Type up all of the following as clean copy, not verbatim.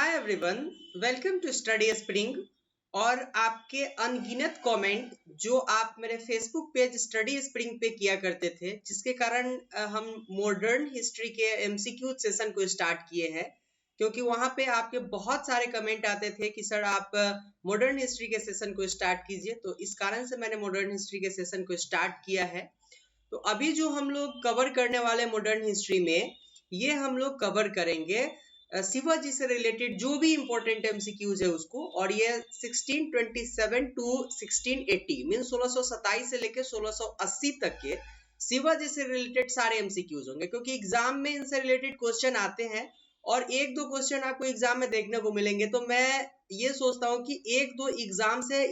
Hi everyone, welcome to Study Spring. और आपके अनगिनत कमेंट जो आप मेरे फेसबुक पेज स्टडी स्प्रिंग पे किया करते थे, जिसके कारण हम मॉडर्न हिस्ट्री के एमसीक्यू सेशन को स्टार्ट किए हैं, क्योंकि वहां पे आपके बहुत सारे कमेंट आते थे कि सर आप मॉडर्न हिस्ट्री के सेशन को स्टार्ट कीजिए। तो इस कारण से मैंने मॉडर्न हिस्ट्री के सेशन को स्टार्ट किया है। तो अभी जो हम लोग कवर करने वाले मॉडर्न हिस्ट्री में, ये हम लोग कवर करेंगे शिवाजी से रिलेटेड जो भी इंपॉर्टेंट एमसीक्यूज है उसको। और ये 1627 टू 1680 मीन 1627 से लेकर 1680 तक के शिवाजी से रिलेटेड सारे एमसीक्यूज होंगे, क्योंकि एग्जाम में इनसे रिलेटेड क्वेश्चन आते हैं और एक दो क्वेश्चन आपको एग्जाम में देखने को मिलेंगे। तो मैं ये सोचता हूँ कि एक दो एग्जाम से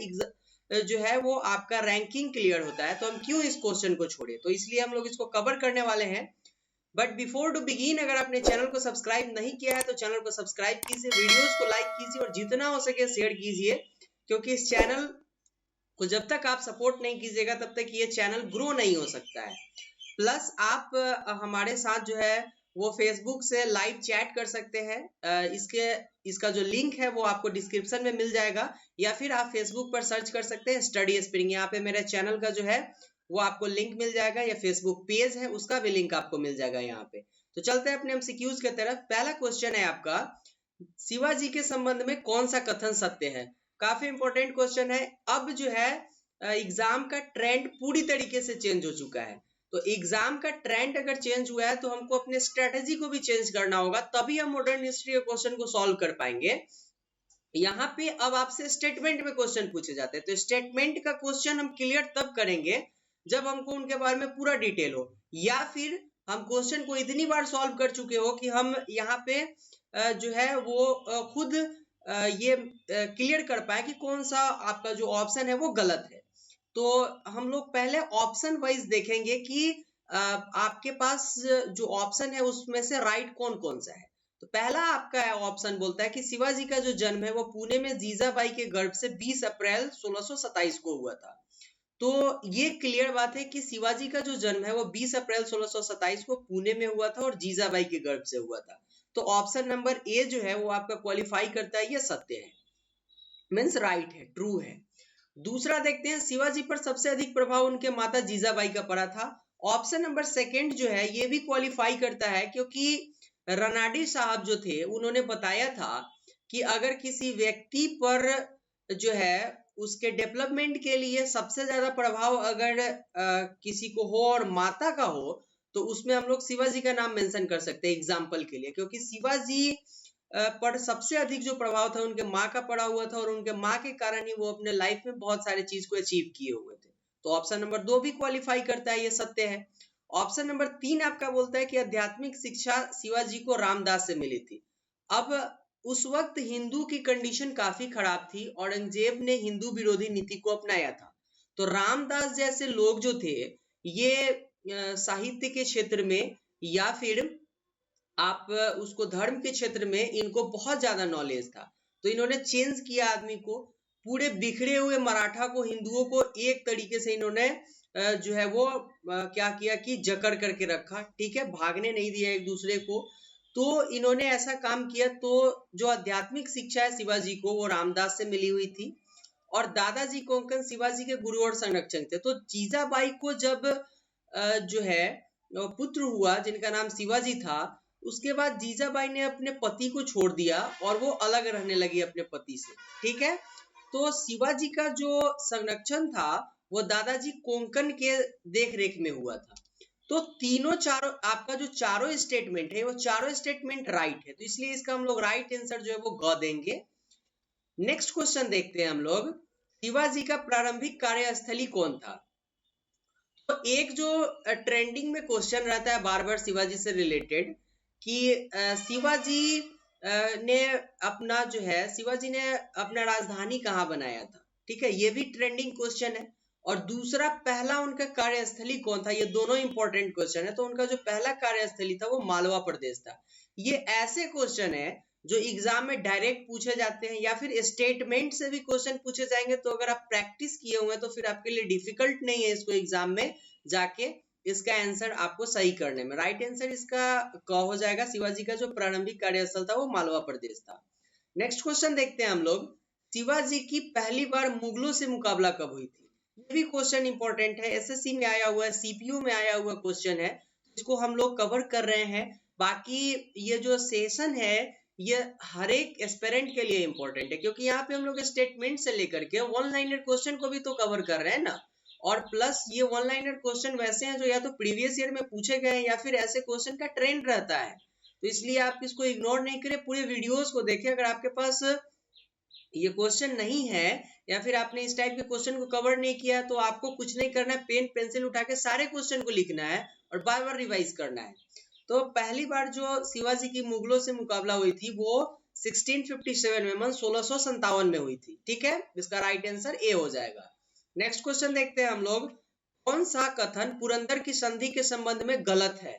जो है वो आपका रैंकिंग क्लियर होता है, तो हम क्यों इस क्वेश्चन को छोड़े। तो इसलिए हम लोग इसको कवर करने वाले हैं। बट बिफोर टू बिगिन, अगर आपने चैनल को सब्सक्राइब नहीं किया है तो चैनल को सब्सक्राइब कीजिए, वीडियोस को लाइक कीजिए और जितना हो सके शेयर कीजिए, क्योंकि इस चैनल को जब तक आप सपोर्ट नहीं कीजिएगा तब तक ये चैनल ग्रो नहीं हो सकता है। प्लस आप हमारे साथ जो है वो फेसबुक से लाइव चैट कर सकते हैं। इसका जो लिंक है वो आपको डिस्क्रिप्शन में मिल जाएगा, या फिर आप फेसबुक पर सर्च कर सकते हैं स्टडी स्प्रिंग। यहाँ पे मेरे चैनल का जो है वो आपको लिंक मिल जाएगा, या फेसबुक पेज है उसका भी लिंक आपको मिल जाएगा यहाँ पे। तो चलते हैं अपने एमसीक्यूज की तरफ। पहला क्वेश्चन है आपका, शिवाजी के संबंध में कौन सा कथन सत्य है। काफी इंपॉर्टेंट क्वेश्चन है। अब जो है एग्जाम का ट्रेंड पूरी तरीके से चेंज हो चुका है। तो एग्जाम का ट्रेंड अगर चेंज हुआ है तो हमको अपने स्ट्रेटेजी को भी चेंज करना होगा, तभी हम मॉडर्न हिस्ट्री के क्वेश्चन को सॉल्व कर पाएंगे। यहाँ पे अब आपसे स्टेटमेंट में क्वेश्चन पूछे जाते हैं, तो स्टेटमेंट का क्वेश्चन हम क्लियर तब करेंगे जब हमको उनके बारे में पूरा डिटेल हो, या फिर हम क्वेश्चन को इतनी बार सॉल्व कर चुके हो कि हम यहाँ पे जो है वो खुद ये क्लियर कर पाए कि कौन सा आपका जो ऑप्शन है वो गलत है। तो हम लोग पहले ऑप्शन वाइज देखेंगे कि आपके पास जो ऑप्शन है उसमें से राइट कौन कौन सा है। तो पहला आपका ऑप्शन बोलता है कि शिवाजी का जो जन्म है वो पुणे में जीजाबाई के गर्भ से 20 अप्रैल 1627 को हुआ था। तो ये क्लियर बात है कि शिवाजी का जो जन्म है वो 20 अप्रैल 1627 को पुणे में हुआ था और जीजाबाई के गर्भ से हुआ था। तो ऑप्शन नंबर ए जो है वो आपका क्वालिफाई करता है, ये सत्य है, मीन्स राइट है, ट्रू है। दूसरा देखते हैं, शिवाजी पर सबसे अधिक प्रभाव उनके माता जीजाबाई का पड़ा था। ऑप्शन नंबर सेकंड जो है ये भी क्वालिफाई करता है, क्योंकि रनाडी साहब जो थे उन्होंने बताया था कि अगर किसी व्यक्ति पर जो है उसके डेवलपमेंट के लिए सबसे ज्यादा प्रभाव अगर किसी को हो और माता का हो, तो उसमें हम लोग शिवाजी का नाम मेंशन कर सकते हैं एग्जाम्पल के लिए, क्योंकि शिवाजी पर सबसे अधिक जो प्रभाव था उनके माँ का पड़ा हुआ था और उनके माँ के कारण ही वो अपने लाइफ में बहुत सारे चीज को अचीव किए हुए थे। तो ऑप्शन नंबर 2 भी क्वालिफाई करता है, ये सत्य है। ऑप्शन नंबर 3 आपका बोलता है कि आध्यात्मिक शिक्षा शिवाजी को रामदास से मिली थी। अब उस वक्त हिंदू की कंडीशन काफी खराब थी, औरंगजेब ने हिंदू विरोधी नीति को अपनाया था। तो रामदास जैसे लोग जो थे ये साहित्य के क्षेत्र में या फिर आप उसको धर्म के क्षेत्र में इनको बहुत ज्यादा नॉलेज था। तो इन्होंने चेंज किया आदमी को, पूरे बिखरे हुए मराठा को, हिंदुओं को एक तरीके से इन्होंने जो है वो क्या किया कि जकड़ करके रखा, ठीक है, भागने नहीं दिया एक दूसरे को। तो इन्होंने ऐसा काम किया। तो जो आध्यात्मिक शिक्षा है शिवाजी को वो रामदास से मिली हुई थी, और दादाजी कोंकण शिवाजी के गुरु और संरक्षक थे। तो जीजाबाई को जब जो है पुत्र हुआ जिनका नाम शिवाजी था, उसके बाद जीजाबाई ने अपने पति को छोड़ दिया और वो अलग रहने लगी अपने पति से, ठीक है। तो शिवाजी का जो संरक्षण था वो दादाजी कोंकण के देख रेख में हुआ था। तो तीनों चारों आपका जो चारों स्टेटमेंट है वो चारों स्टेटमेंट राइट है, तो इसलिए इसका हम लोग राइट आंसर जो है वो ग देंगे। नेक्स्ट क्वेश्चन देखते हैं हम लोग, शिवाजी का प्रारंभिक कार्यस्थली कौन था। तो एक जो ट्रेंडिंग में क्वेश्चन रहता है बार बार शिवाजी से रिलेटेड कि शिवाजी ने अपना जो है शिवाजी ने अपना राजधानी कहाँ बनाया था, ठीक है, ये भी ट्रेंडिंग क्वेश्चन है। और दूसरा, पहला उनका कार्यस्थली कौन था, ये दोनों इंपॉर्टेंट क्वेश्चन है। तो उनका जो पहला कार्यस्थली था वो मालवा प्रदेश था। ये ऐसे क्वेश्चन है जो एग्जाम में डायरेक्ट पूछे जाते हैं, या फिर स्टेटमेंट से भी क्वेश्चन पूछे जाएंगे। तो अगर आप प्रैक्टिस किए हुए हैं तो फिर आपके लिए डिफिकल्ट नहीं है इसको एग्जाम में जाके इसका आंसर आपको सही करने में। राइट आंसर इसका क हो जाएगा, शिवाजी का जो प्रारंभिक कार्यस्थल था वो मालवा प्रदेश था। नेक्स्ट क्वेश्चन देखते हैं हम लोग, शिवाजी की पहली बार मुगलों से मुकाबला कब हुई थी? ये भी क्वेश्चन इंपॉर्टेंट है, एसएससी में आया हुआ है, सीपीयू में आया हुआ क्वेश्चन है, इसको हम लोग कवर कर रहे हैं। बाकी ये जो सेशन है ये हर एक एस्पिरेंट के लिए इंपॉर्टेंट है, क्योंकि यहाँ पे हम लोग स्टेटमेंट से लेकर के वन लाइनर क्वेश्चन को भी तो कवर कर रहे हैं ना। और प्लस ये वन लाइनर क्वेश्चन वैसे हैं जो या तो प्रीवियस ईयर में पूछे गए हैं या फिर ऐसे क्वेश्चन का ट्रेंड रहता है, तो इसलिए आप इसको इग्नोर नहीं करें, पूरे वीडियोस को देखें। अगर आपके पास ये क्वेश्चन नहीं है या फिर आपने इस टाइप के क्वेश्चन को कवर नहीं किया, तो आपको कुछ नहीं करना है, पेन पेंसिल उठा के सारे क्वेश्चन को लिखना है और बार बार रिवाइज करना है। तो पहली बार जो शिवाजी की मुगलों से मुकाबला हुई थी वो 1657 में, मन 1657 में हुई थी। ठीक है, इसका राइट आंसर ए हो जाएगा। नेक्स्ट क्वेश्चन देखते हैं हम लोग, कौन सा कथन पुरंदर की संधि के संबंध में गलत है?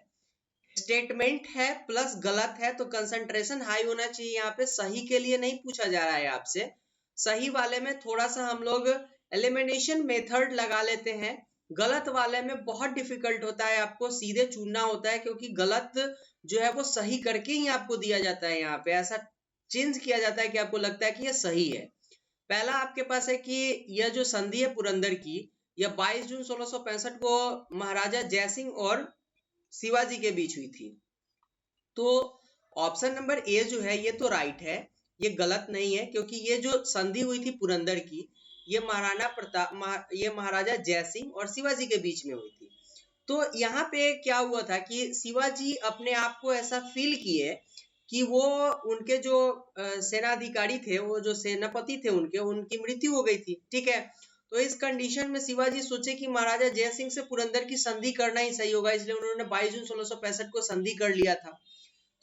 स्टेटमेंट है प्लस गलत है, तो कंसंट्रेशन हाई होना चाहिए यहाँ पे। सही के लिए नहीं पूछा जा रहा है आपसे, सही वाले में थोड़ा सा हम लोग एलिमिनेशन मेथड लगा लेते हैं, गलत वाले में बहुत डिफिकल्ट होता है, आपको सीधे चुनना होता है, क्योंकि गलत जो है वो सही करके ही आपको दिया जाता है। यहाँ पे ऐसा चेंज किया जाता है कि आपको लगता है कि यह सही है। पहला आपके पास है कि यह जो संधि है पुरंदर की, यह 22 जून 1665 को महाराजा जयसिंह और शिवाजी के बीच हुई थी। तो ऑप्शन नंबर ए जो है ये तो राइट है, ये गलत नहीं है, क्योंकि ये जो संधि हुई थी पुरंदर की, ये ये महाराजा जयसिंह और शिवाजी के बीच में हुई थी। तो यहाँ पे क्या हुआ था कि शिवाजी अपने आप को ऐसा फील किए कि वो उनके जो सेनाधिकारी थे, वो जो सेनापति थे उनकी मृत्यु हो गई थी। ठीक है, तो इस कंडीशन में शिवाजी सोचे कि महाराजा जय सिंह से पुरंदर की संधि करना ही सही होगा, इसलिए उन्होंने 22 जून 1665 को संधि कर लिया था।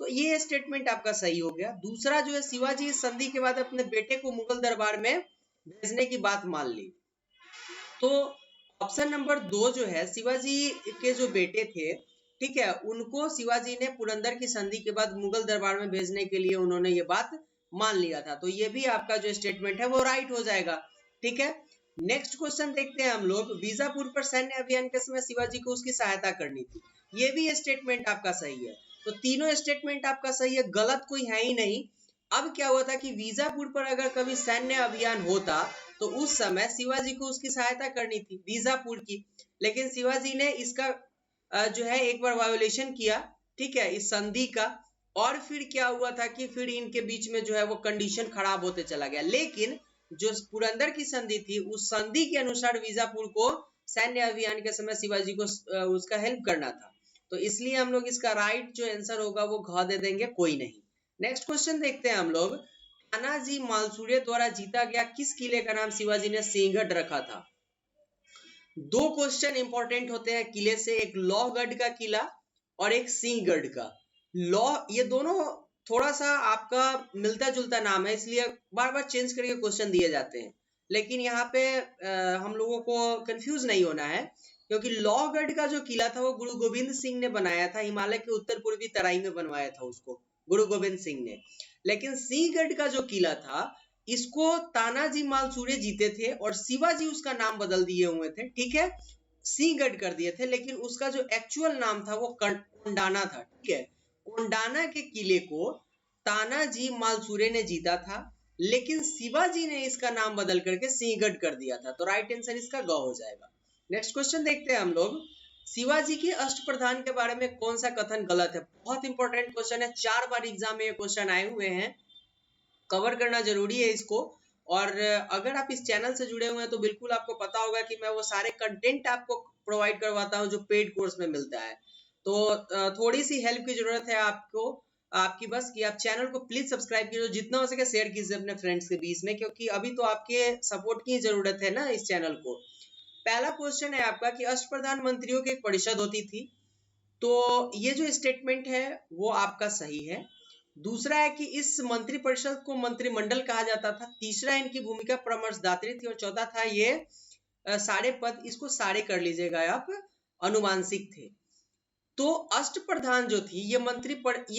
तो ये स्टेटमेंट आपका सही हो गया। दूसरा जो है, शिवाजी इस संधि के बाद अपने बेटे को मुगल दरबार में भेजने की बात मान ली। तो ऑप्शन नंबर 2 जो है, शिवाजी के जो बेटे थे, ठीक है, उनको शिवाजी ने पुरंदर की संधि के बाद मुगल दरबार में भेजने के लिए उन्होंने ये बात मान लिया था। तो ये भी आपका जो स्टेटमेंट है वो राइट हो जाएगा। ठीक है, नेक्स्ट क्वेश्चन देखते हैं हम लोग, बीजापुर पर सैन्य अभियान के समय शिवाजी को उसकी सहायता करनी थी। ये भी स्टेटमेंट आपका सही है। तो तीनों स्टेटमेंट आपका सही है, गलत कोई है ही नहीं। अब क्या हुआ था कि बीजापुर पर अगर कभी सैन्य अभियान होता तो उस समय शिवाजी को उसकी सहायता करनी थी बीजापुर की, लेकिन शिवाजी ने इसका जो है एक बार वायोलेशन किया, ठीक है, इस संधि का। और फिर क्या हुआ था कि फिर इनके बीच में जो है वो कंडीशन खराब होते चला गया। लेकिन जो पुरंदर की संधि थी, उस संधि के अनुसार बीजापुर को सैन्य अभियान के समय शिवाजी को उसका हेल्प करना था। तो इसलिए हम लोग इसका राइट जो आंसर होगा वो घ दे देंगे, कोई नहीं। नेक्स्ट क्वेश्चन देखते हैं हम लोग, तानाजी मालसुरे द्वारा जीता गया किस किले का नाम शिवाजी ने सिंहगढ़ रखा था? दो क्वेश्चन इंपॉर्टेंट होते हैं किले से, एक लौहगढ़ का किला और एक सिंहगढ़ का। ये दोनों थोड़ा सा आपका मिलता जुलता नाम है, इसलिए बार बार चेंज करके क्वेश्चन दिए जाते हैं। लेकिन यहाँ पे हम लोगों को कंफ्यूज नहीं होना है, क्योंकि लौहगढ़ का जो किला था वो गुरु गोविंद सिंह ने बनाया था, हिमालय के उत्तर पूर्वी तराई में बनवाया था उसको गुरु गोविंद सिंह ने। लेकिन सिंहगढ़ का जो किला था, इसको तानाजी मालसुरे जीते थे और शिवाजी उसका नाम बदल दिए हुए थे। ठीक है, सिंहगढ़ कर दिए थे, लेकिन उसका जो एक्चुअल नाम था वो कोंडाना था। ठीक है, कोंडाना के किले को तानाजी मालसुरे ने जीता था, लेकिन शिवाजी ने इसका नाम बदल करके सिंहगढ़ कर दिया था। तो राइट आंसर इसका ग हो जाएगा। नेक्स्ट क्वेश्चन देखते हैं हम लोग, शिवाजी के अष्टप्रधान के बारे में कौन सा कथन गलत है? बहुत इंपॉर्टेंट क्वेश्चन है, 4 बार एग्जाम में ये क्वेश्चन आए हुए हैं, कवर करना जरूरी है इसको। और अगर आप इस चैनल से जुड़े हुए हैं तो बिल्कुल आपको पता होगा कि मैं वो सारे कंटेंट आपको प्रोवाइड करवाता हूं जो पेड कोर्स में मिलता है। तो थोड़ी सी हेल्प की जरूरत है आपको, आपकी बस कि आप चैनल को प्लीज सब्सक्राइब कीजिए, जितना हो सके शेयर कीजिए अपने फ्रेंड्स के बीच में, क्योंकि अभी तो आपके सपोर्ट की जरूरत है ना इस चैनल को। पहला क्वेश्चन है आपका कि अष्टप्रधान मंत्रियों की एक परिषद होती थी, तो ये जो स्टेटमेंट है वो आपका सही है। दूसरा है कि इस मंत्री परिषद को मंत्रिमंडल कहा जाता था। तीसरा, इनकी भूमिका परामर्शदात्री थी। और चौथा था ये सारे पद, इसको सारे कर लीजिएगा आप, अनुवांशिक थे। तो अष्टप्रधान जो थी ये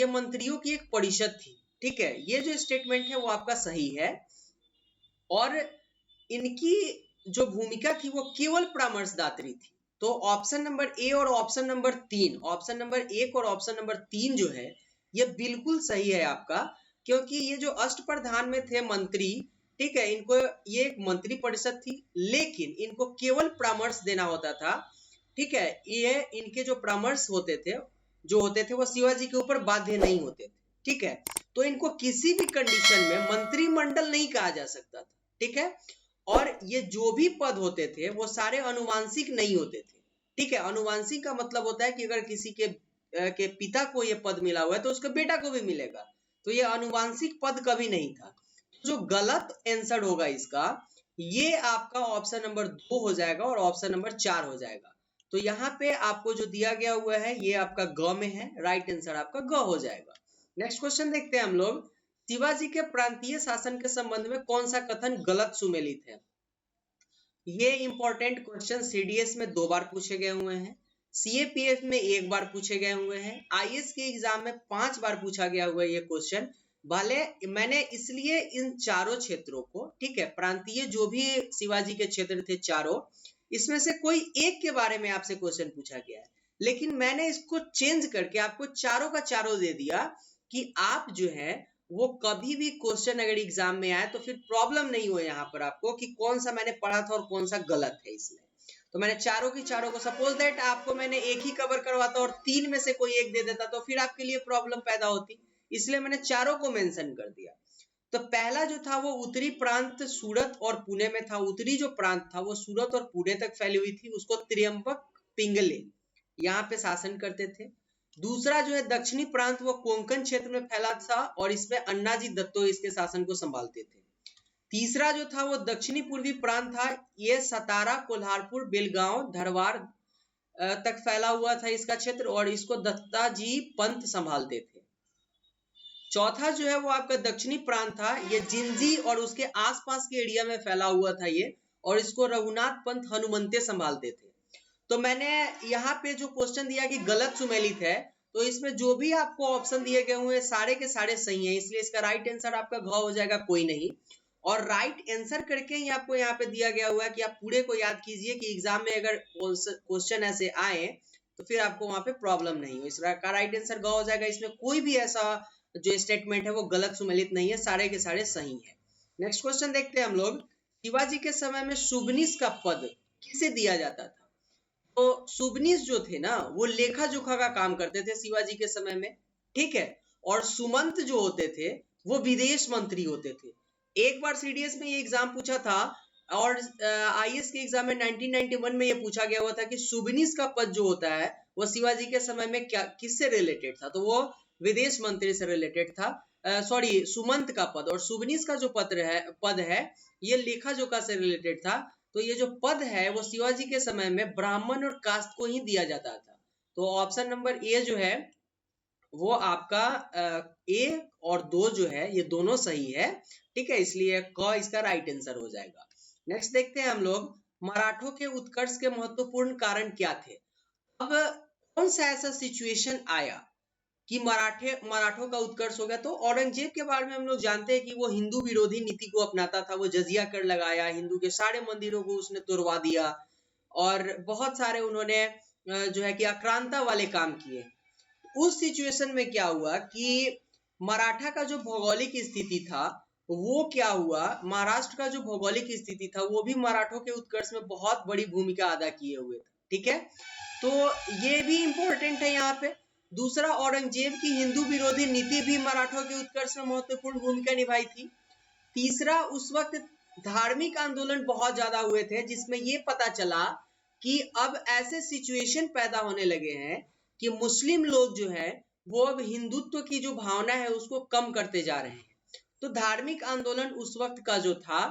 मंत्रियों की एक परिषद थी। ठीक है, ये जो स्टेटमेंट है वो आपका सही है। और इनकी जो भूमिका थी वो केवल परामर्शदात्री थी। तो ऑप्शन नंबर ए और ऑप्शन नंबर 3, ऑप्शन नंबर 1 और ऑप्शन नंबर 3 जो है ये बिल्कुल सही है आपका। क्योंकि ये जो अष्टप्रधान में थे मंत्री, ठीक है, इनको ये एक मंत्री परिषद थी, लेकिन इनको केवल परामर्श देना होता था, ठीक है। ये इनके जो परामर्श होते थे वो शिवाजी के ऊपर बाध्य नहीं होते थे, ठीक है। तो इनको किसी भी कंडीशन में मंत्रिमंडल नहीं कहा जा सकता था, ठीक है। और ये जो भी पद होते थे वो सारे अनुवांशिक नहीं होते थे, ठीक है। अनुवांशिक का मतलब होता है कि अगर किसी के पिता को ये पद मिला हुआ है तो उसके बेटा को भी मिलेगा, तो ये अनुवांशिक पद कभी नहीं था। जो गलत आंसर होगा इसका, ये आपका ऑप्शन नंबर 2 हो जाएगा और ऑप्शन नंबर 4 हो जाएगा। तो यहाँ पे आपको जो दिया गया हुआ है ये आपका ग में है, राइट आंसर आपका ग हो जाएगा। नेक्स्ट क्वेश्चन देखते हैं हम लोग। शिवाजी के प्रांतीय शासन के संबंध में कौन सा कथन गलत सुमेलित है? ये इंपॉर्टेंट क्वेश्चन सीडीएस में 2 बार पूछे गए हुए हैं, सीएपीएफ में 1 बार पूछे गए हुए हैं, आईएएस के एग्जाम में 5 बार पूछा गया हुआ है ये क्वेश्चन। भले मैंने इसलिए इन चारों क्षेत्रों को, ठीक है, प्रांतीय जो भी शिवाजी के क्षेत्र थे चारों, इसमें से कोई एक के बारे में आपसे क्वेश्चन पूछा गया है, लेकिन मैंने इसको चेंज करके आपको चारों का चारों दे दिया कि आप जो है वो कभी भी क्वेश्चन अगर एग्जाम में आए तो फिर प्रॉब्लम नहीं हो यहाँ पर आपको कि कौन सा मैंने पढ़ा था और कौन सा गलत है इसमें। तो मैंने चारों की चारों को, सपोज दैट आपको मैंने एक ही कवर करवाता और 3 में से कोई एक दे देता तो फिर आपके लिए प्रॉब्लम पैदा होती, इसलिए मैंने चारों को मेंशन कर दिया। तो पहला जो था वो उत्तरी प्रांत सूरत और पुणे में था। उत्तरी जो प्रांत था वो सूरत और पुणे तक फैली हुई थी, उसको त्र्यंबक पिंगले यहाँ पे शासन करते थे। दूसरा जो है दक्षिणी प्रांत वो कोंकण क्षेत्र में फैला था और इसमें अन्नाजी दत्तो इसके शासन को संभालते थे। तीसरा जो था वो दक्षिणी पूर्वी प्रांत था, ये सतारा, कोल्हारपुर, बेलगांव, धरवार तक फैला हुआ था इसका क्षेत्र और इसको दत्ताजी पंत संभालते थे। चौथा जो है वो आपका दक्षिणी प्रांत था, ये जिंजी और उसके आसपास के एरिया में फैला हुआ था ये, और इसको रघुनाथ पंत हनुमंते संभालते थे। तो मैंने यहाँ पे जो क्वेश्चन दिया कि गलत सुमेलित है, तो इसमें जो भी आपको ऑप्शन दिए गए हुए सारे के सारे सही हैं, इसलिए इसका राइट आंसर आपका घ हो जाएगा, कोई नहीं। और राइट आंसर करके ही आपको यहाँ पे दिया गया हुआ है कि आप पूरे को याद कीजिए कि एग्जाम में अगर क्वेश्चन ऐसे आए तो फिर आपको वहां पे प्रॉब्लम नहीं हो। इसका राइट आंसर ग हो जाएगा। इसमें कोई भी ऐसा जो स्टेटमेंट है वो गलत सुमेलित नहीं है, सारे के सारे सही है। नेक्स्ट क्वेश्चन देखते हैं हम लोग। शिवाजी के समय में शुभनीश का पद किसे दिया जाता था? तो शुभनीश जो थे ना वो लेखा जोखा का काम करते थे शिवाजी के समय में, ठीक है। और सुमंत जो होते थे वो विदेश मंत्री होते थे। एक बार सीडीएस में ये एग्जाम पूछा था और आईएएस के एग्जाम में 1991 में ये पूछा गया हुआ था कि शुभनीश का पद जो होता है वो शिवाजी के समय में क्या किससे रिलेटेड था? तो वो विदेश मंत्री से रिलेटेड था, सॉरी सुमंत का पद। और शुभनीश का जो पद है ये लेखा जोखा से रिलेटेड था। तो ये जो पद है वो शिवाजी के समय में ब्राह्मण और कास्ट को ही दिया जाता था। तो ऑप्शन नंबर ए जो है वो आपका ए और 2 जो है ये दोनों सही है, ठीक है, इसलिए क इसका राइट आंसर हो जाएगा। नेक्स्ट देखते हैं हम लोग, मराठों के उत्कर्ष के महत्वपूर्ण कारण क्या थे? अब कौन सा ऐसा सिचुएशन आया कि मराठों का उत्कर्ष हो गया? तो औरंगजेब के बारे में हम लोग जानते हैं कि वो हिंदू विरोधी नीति को अपनाता था। वो जजिया कर लगाया, हिंदू के सारे मंदिरों को उसने तोड़वा दिया और बहुत सारे उन्होंने जो है कि आक्रांता वाले काम किए। उस सिचुएशन में क्या हुआ कि मराठा का जो भौगोलिक स्थिति था वो क्या हुआ, महाराष्ट्र का जो भौगोलिक स्थिति था वो भी मराठों के उत्कर्ष में बहुत बड़ी भूमिका अदा किए हुए था, ठीक है। तो ये भी इंपॉर्टेंट है यहाँ पे। दूसरा, औरंगजेब की हिंदू विरोधी नीति भी मराठों के उत्कर्ष में महत्वपूर्ण भूमिका निभाई थी। तीसरा, उस वक्त धार्मिक आंदोलन बहुत ज्यादा हुए थे जिसमें ये पता चला कि अब ऐसे सिचुएशन पैदा होने लगे हैं कि मुस्लिम लोग जो है वो अब हिंदुत्व की जो भावना है उसको कम करते जा रहे हैं। तो धार्मिक आंदोलन उस वक्त का जो था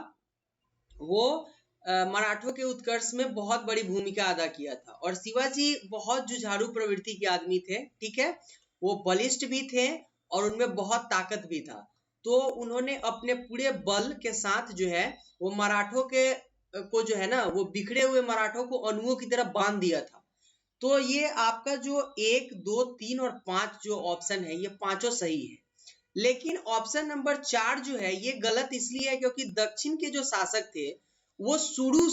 वो मराठों के उत्कर्ष में बहुत बड़ी भूमिका अदा किया था। और शिवाजी बहुत जुझारू प्रवृत्ति के आदमी थे, ठीक है, वो बलिष्ठ भी थे और उनमें बहुत ताकत भी था। तो उन्होंने अपने पूरे बल के साथ जो है वो मराठों के को जो है ना वो बिखरे हुए मराठों को अणुओं की तरह बांध दिया था। तो ये आपका जो 1, 2, 3 और 5 जो ऑप्शन है ये पांचों सही है। लेकिन ऑप्शन नंबर 4 जो है ये गलत इसलिए है क्योंकि दक्षिण के जो शासक थे वो शुरू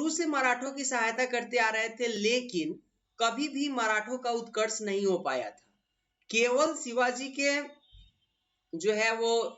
से मराठों की सहायता करते आ रहे थे, लेकिन कभी भी मराठों का उत्कर्ष नहीं हो पाया था। केवल शिवाजी के जो है वो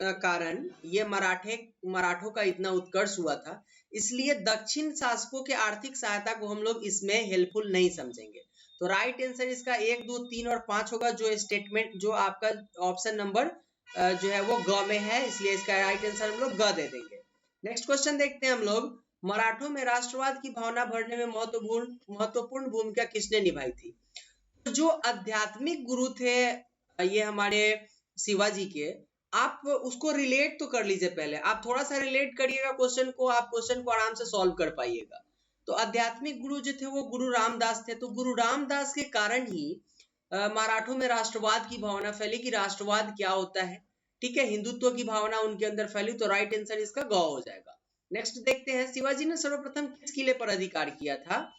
कारण ये मराठों का इतना उत्कर्ष हुआ था, इसलिए दक्षिण शासकों के आर्थिक सहायता को हम लोग इसमें हेल्पफुल नहीं समझेंगे। तो राइट आंसर इसका 1, 2, 3 और 5 होगा, जो स्टेटमेंट जो आपका ऑप्शन नंबर जो है वो ग में है, इसलिए इसका राइट आंसर हम लोग ग दे देंगे। नेक्स्ट क्वेश्चन देखते हैं हम लोग, मराठों में राष्ट्रवाद की भावना भरने में महत्वपूर्ण भूमिका किसने निभाई थी? जो आध्यात्मिक गुरु थे ये हमारे शिवाजी के, आप उसको रिलेट तो कर लीजिए, पहले आप थोड़ा सा रिलेट करिएगा क्वेश्चन को, आप क्वेश्चन को आराम से सॉल्व कर पाइएगा। तो आध्यात्मिक गुरु जो थे वो गुरु रामदास थे, तो गुरु रामदास के कारण ही मराठों में राष्ट्रवाद की भावना फैली कि राष्ट्रवाद क्या होता है, ठीक है, हिंदुत्व की भावना उनके अंदर फैली, तो राइट आंसर इसका ग हो जाएगा। नेक्स्ट देखते हैं, शिवाजी ने सर्वप्रथम किस किले पर अधिकार किया था?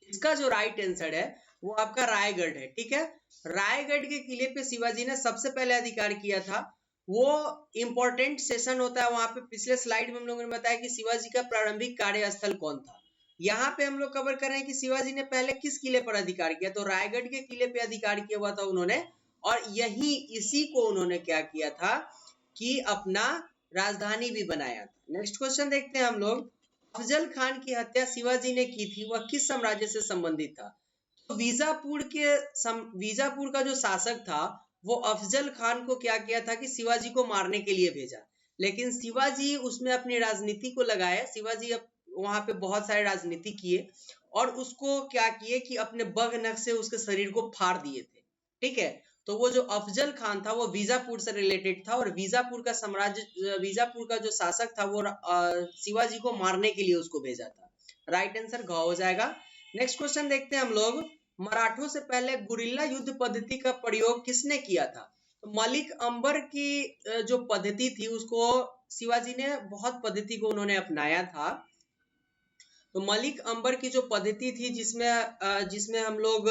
इसका जो राइट आंसर है वो आपका रायगढ़ है, ठीक है। रायगढ़ के किले पे शिवाजी ने सबसे पहले अधिकार किया था। वो इंपॉर्टेंट सेशन होता है वहां पे, पिछले स्लाइड में हम लोगों ने बताया कि शिवाजी का प्रारंभिक कार्यस्थल कौन था। यहाँ पे हम लोग कवर कर रहे हैं कि शिवाजी ने पहले किस किले पर अधिकार किया, तो रायगढ़ के किले पे अधिकार किया हुआ था उन्होंने, और यही इसी को उन्होंने क्या किया था कि अपना राजधानी भी बनाया था। नेक्स्ट क्वेश्चन देखते हैं हम लोग, अफजल खान की हत्या शिवाजी ने की थी, वह किस साम्राज्य से संबंधित था? तो बीजापुर का जो शासक था वो अफजल खान को क्या किया था कि शिवाजी को मारने के लिए भेजा, लेकिन शिवाजी उसमें अपनी राजनीति को लगाया। शिवाजी वहां पे बहुत सारे राजनीति किए और उसको क्या किए कि अपने बग नख से उसके शरीर को फाड़ दिए थे, ठीक है। तो वो जो अफजल खान था वो बीजापुर से रिलेटेड था, और बीजापुर का जो शासक था वो शिवाजी को मारने के लिए उसको भेजा था। राइट आंसर घ हो जाएगा। नेक्स्ट क्वेश्चन देखते हैं हम लोग, मराठों से पहले गुरिल्ला युद्ध पद्धति का प्रयोग किसने किया था? तो मलिक अंबर की जो पद्धति थी उसको शिवाजी ने बहुत पद्धति को उन्होंने अपनाया था। तो मलिक अंबर की जो पद्धति थी जिसमें हम लोग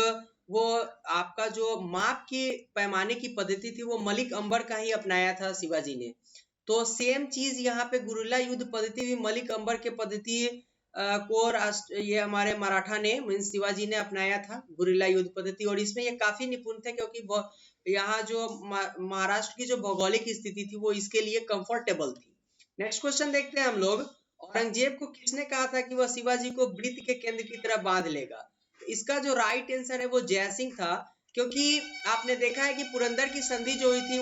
वो आपका जो माप की पैमाने की पद्धति थी वो मलिक अंबर का ही अपनाया था शिवाजी ने। तो सेम चीज यहाँ पे गुरिल्ला युद्ध पद्धति भी मलिक अंबर के पद्धति ये हमारे मराठा ने मीन्स शिवाजी ने अपनाया था गुरिल्ला युद्ध पद्धति, और इसमें ये काफी निपुण थे क्योंकि यहाँ जो महाराष्ट्र की जो भौगोलिक स्थिति थी वो इसके लिए कंफर्टेबल थी। नेक्स्ट क्वेश्चन देखते हैं हम लोग, औरंगजेब को किसने कहा था कि वह शिवाजी को वृत्त के केंद्र की तरफ बांध लेगा? इसका जो राइट आंसर है वो जयसिंह था, क्योंकि आपने देखा है कि पुरंदर की संधि जो हुई थी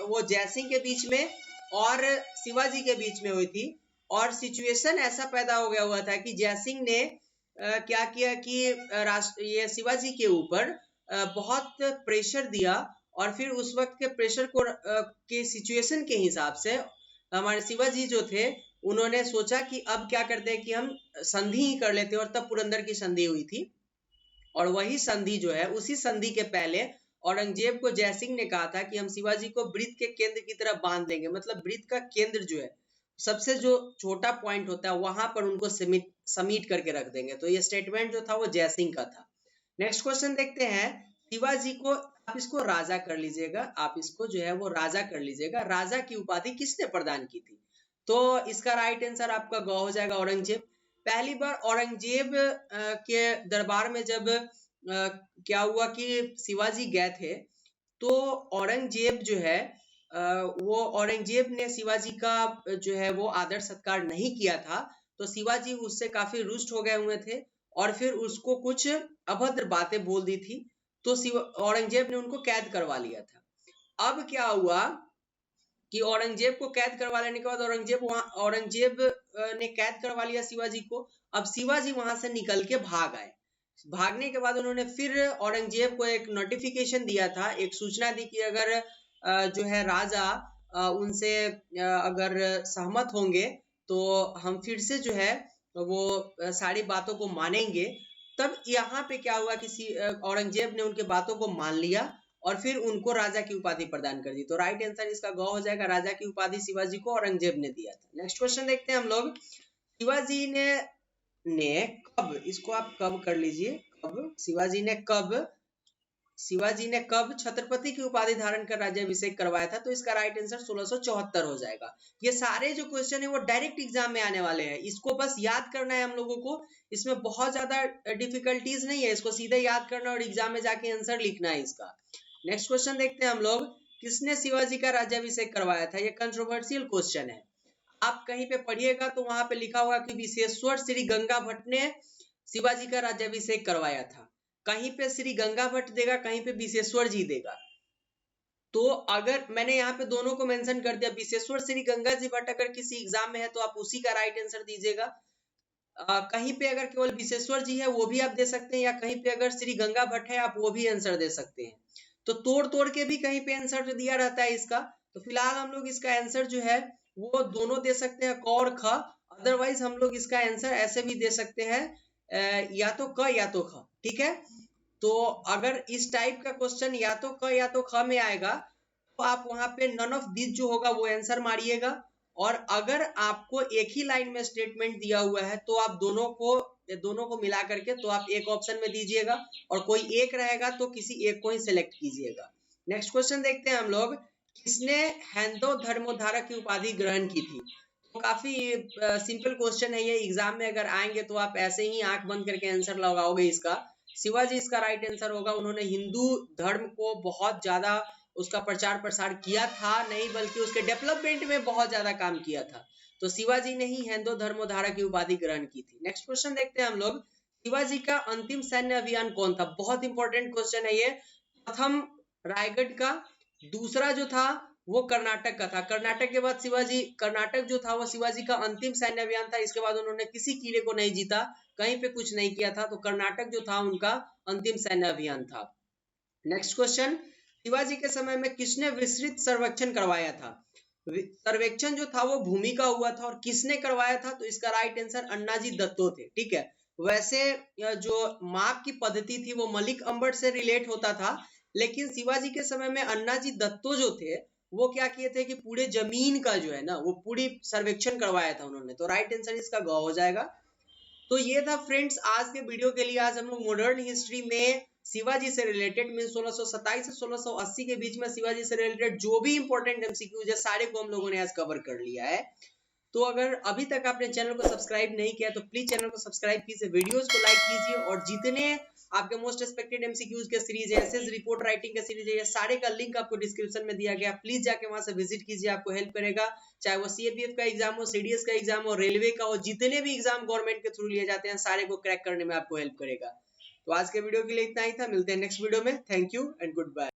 वो जयसिंह के बीच में और शिवाजी के बीच में हुई थी, और सिचुएशन ऐसा पैदा हो गया हुआ था कि जयसिंह ने क्या किया कि ये शिवाजी के ऊपर बहुत प्रेशर दिया, और फिर उस वक्त के प्रेशर को के सिचुएशन के हिसाब से हमारे शिवाजी जो थे उन्होंने सोचा कि अब क्या करते हैं कि हम संधि ही कर लेते हैं, और तब पुरंदर की संधि हुई थी। और वही संधि जो है उसी संधि के पहले औरंगजेब को जयसिंह ने कहा था कि हम शिवाजी को वृत्त के केंद्र की तरफ बांध देंगे, मतलब वृत्त का केंद्र जो है सबसे जो छोटा पॉइंट होता है वहां पर उनको समीट करके रख देंगे। तो ये स्टेटमेंट जो था वो जयसिंह का था। नेक्स्ट क्वेश्चन देखते हैं, शिवाजी को आप इसको राजा कर लीजिएगा, आप इसको जो है वो राजा कर लीजिएगा, राजा की उपाधि किसने प्रदान की थी? तो इसका राइट आंसर आपका ग हो जाएगा औरंगजेब। पहली बार औरंगजेब के दरबार में जब क्या हुआ कि शिवाजी गए थे, तो औरंगजेब जो है वो औरंगजेब ने शिवाजी का जो है वो आदर सत्कार नहीं किया था, तो शिवाजी उससे काफी रुष्ट हो गए हुए थे और फिर उसको कुछ अभद्र बातें बोल दी थी, तो औरंगजेब ने उनको कैद करवा लिया था। अब क्या हुआ कि औरंगजेब को कैद करवा लेने के बाद औरंगजेब ने कैद करवा लिया शिवाजी को। अब शिवाजी वहां से निकल के भाग आए। भागने के बाद उन्होंने फिर औरंगजेब को एक नोटिफिकेशन दिया था, एक सूचना दी कि अगर जो है राजा उनसे अगर सहमत होंगे तो हम फिर से जो है वो सारी बातों को मानेंगे। तब यहाँ पे क्या हुआ कि औरंगजेब ने उनके बातों को मान लिया और फिर उनको राजा की उपाधि प्रदान कर दी। तो राइट आंसर इसका ग हो जाएगा, राजा की उपाधि शिवाजी को औरंगजेब ने दिया था। नेक्स्ट क्वेश्चन देखते हैं हम लोग, शिवाजी ने कब, इसको आप कब कर लीजिए, कब शिवाजी ने कब छत्रपति की उपाधि धारण कर राज्याभिषेक करवाया था? तो इसका राइट आंसर 1674 हो जाएगा। ये सारे जो क्वेश्चन है वो डायरेक्ट एग्जाम में आने वाले हैं, इसको बस याद करना है हम लोगों को, इसमें बहुत ज्यादा डिफिकल्टीज नहीं है, इसको सीधे याद करना और एग्जाम में जाके आंसर लिखना है इसका। नेक्स्ट क्वेश्चन देखते हैं हम लोग, किसने शिवाजी का राज्याभिषेक करवाया था? ये कंट्रोवर्शियल क्वेश्चन है। आप कहीं पे पढ़िएगा तो वहां पे लिखा होगा कि विशेश्वर श्री गंगा भट्ट ने शिवाजी का राज्याभिषेक करवाया था। कहीं पे श्री गंगा भट्ट देगा, कहीं पे विशेश्वर जी देगा। तो अगर मैंने यहाँ पे दोनों को मेंशन कर दिया, विशेश्वर श्री गंगा जी भट्ट अगर किसी एग्जाम में है तो आप उसी का राइट आंसर दीजिएगा। कहीं पे अगर केवल विशेश्वर जी है वो भी आप दे सकते हैं, या कहीं पे अगर श्री गंगा भट्ट है आप वो भी आंसर दे सकते हैं। तो तोड़ तोड़ के भी कहीं पे आंसर दिया रहता है इसका। तो फिलहाल हम लोग इसका आंसर जो है वो दोनों दे सकते हैं, क और ख। अदरवाइज हम लोग इसका आंसर ऐसे भी दे सकते हैं, या तो क या तो ख। ठीक है, तो अगर इस टाइप का क्वेश्चन या तो क या तो ख में आएगा तो आप वहां पे नन ऑफ दिस जो होगा वो आंसर मारिएगा। और अगर आपको एक ही लाइन में स्टेटमेंट दिया हुआ है तो आप दोनों को मिला करके तो आप एक ऑप्शन में दीजिएगा, और कोई एक रहेगा तो किसी एक को ही सिलेक्ट कीजिएगा। नेक्स्ट क्वेश्चन देखते हैं हम लोग। किसने हैंदो धर्मोद्धारक की उपाधि ग्रहण की थी? तो काफी सिंपल क्वेश्चन है ये। एग्जाम में अगर आएंगे तो आप ऐसे ही आंख बंद करके आंसर लगाओगे इसका। शिवाजी इसका राइट आंसर होगा। उन्होंने हिंदू धर्म को बहुत ज्यादा उसका प्रचार प्रसार किया था, नहीं बल्कि उसके डेवलपमेंट में बहुत ज्यादा काम किया था। तो शिवाजी ने ही हैंदो धर्मोद्धारक की उपाधि ग्रहण की थी। नेक्स्ट क्वेश्चन देखते हैं हम लोग। शिवाजी का अंतिम सैन्य अभियान कौन था? बहुत इंपॉर्टेंट क्वेश्चन है ये। प्रथम रायगढ़ का, दूसरा जो था वो कर्नाटक का था। कर्नाटक के बाद कर्नाटक जो था वो शिवाजी का अंतिम सैन्य अभियान था। इसके बाद उन्होंने किसी किले को नहीं जीता, कहीं पे कुछ नहीं किया था। तो कर्नाटक जो था उनका अंतिम सैन्य अभियान था। Next question. शिवाजी के समय में किसने विस्तृत सर्वेक्षण करवाया था? सर्वेक्षण जो था वो भूमि का हुआ था, और किसने करवाया था? तो इसका राइट आंसर अन्नाजी दत्तो थे। ठीक है, वैसे जो माप की पद्धति थी वो मलिक अंबट से रिलेट होता था, लेकिन शिवाजी के समय में अन्नाजी दत्तो जो थे वो क्या किए थे कि पूरे जमीन का जो है ना वो पूरी सर्वेक्षण करवाया था उन्होंने। तो राइट आंसर इसका ग हो जाएगा। तो ये था फ्रेंड्स आज के वीडियो के लिए। आज हम लोग मॉडर्न हिस्ट्री में शिवाजी से रिलेटेड मीन 1627 से 1680 के बीच में शिवाजी से रिलेटेड जो भी इंपॉर्टेंट एमसीक्यूज है सारे को हम लोगों ने आज कवर कर लिया है। तो अगर अभी तक आपने चैनल को सब्सक्राइब नहीं किया तो प्लीज चैनल को सब्सक्राइब कीजिए, वीडियोस को लाइक कीजिए, और जितने आपके मोस्ट एक्सपेक्टेड एमसीक्यूज के सीरीज है, एसएस रिपोर्ट राइटिंग का सीरीज है, ये सारे का लिंक आपको डिस्क्रिप्शन में दिया गया। प्लीज जाके वहां से विजिट कीजिए, आपको हेल्प करेगा। चाहे वो सीएपीएफ का एग्जाम हो, सीडीएस का एग्जाम हो, रेलवे का हो, जितने भी एग्जाम गवर्नमेंट के थ्रू लिए जाते हैं सारे को क्रैक करने में आपको हेल्प करेगा। तो आज के वीडियो के लिए इतना ही था। मिलते हैं नेक्स्ट वीडियो में। Thank you and good bye.